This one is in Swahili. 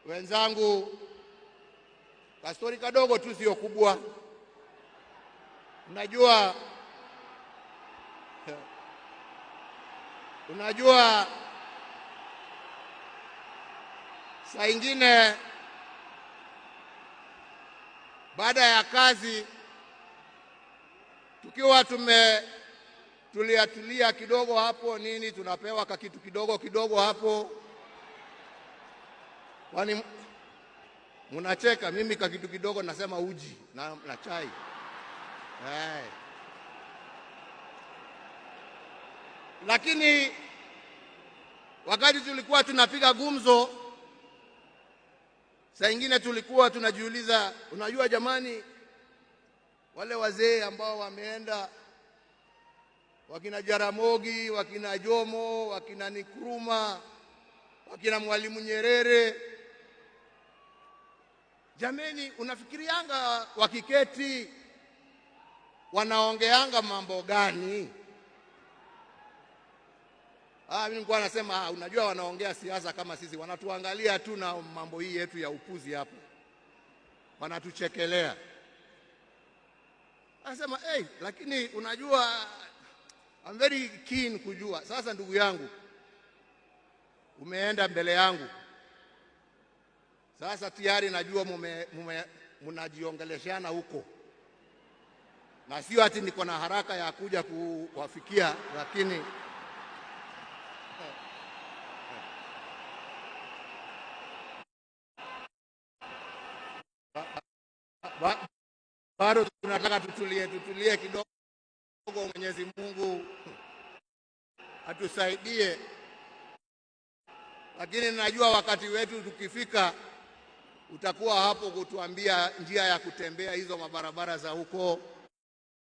Wenzangu, kastori kadogo tu, sio kubwa. Unajua saa ingine baada ya kazi tukiwa tulia kidogo hapo nini, tunapewa kitu kidogo hapo. Kwani mnacheka? Mimi kitu kidogo nasema uji na chai. Lakini wakati tulikuwa tunapiga gumzo, saa ingine tulikuwa tunajiuliza, unajua jamani, wale wazee ambao wameenda, wakina Jaramogi, wakina Jomo, wakina Nkrumah, wakina Mwalimu Nyerere, jameni, unafikirianga wakiketi wanaongeanga mambo gani? Mimi nilikuwa nasema unajua, wanaongea siasa kama sisi, wanatuangalia tu na mambo hii yetu ya upuzi hapo, wanatuchekelea. Anasema lakini unajua, I'm very keen kujua. Sasa ndugu yangu, umeenda mbele yangu, sasa tayari najua mnajiongeleshana huko, na sio ati niko na haraka ya kuja kuwafikia, lakini bado tunataka tutulie kidogo. Mwenyezi Mungu atusaidie, lakini najua wakati wetu tukifika utakuwa hapo kutuambia njia ya kutembea hizo mabarabara za huko.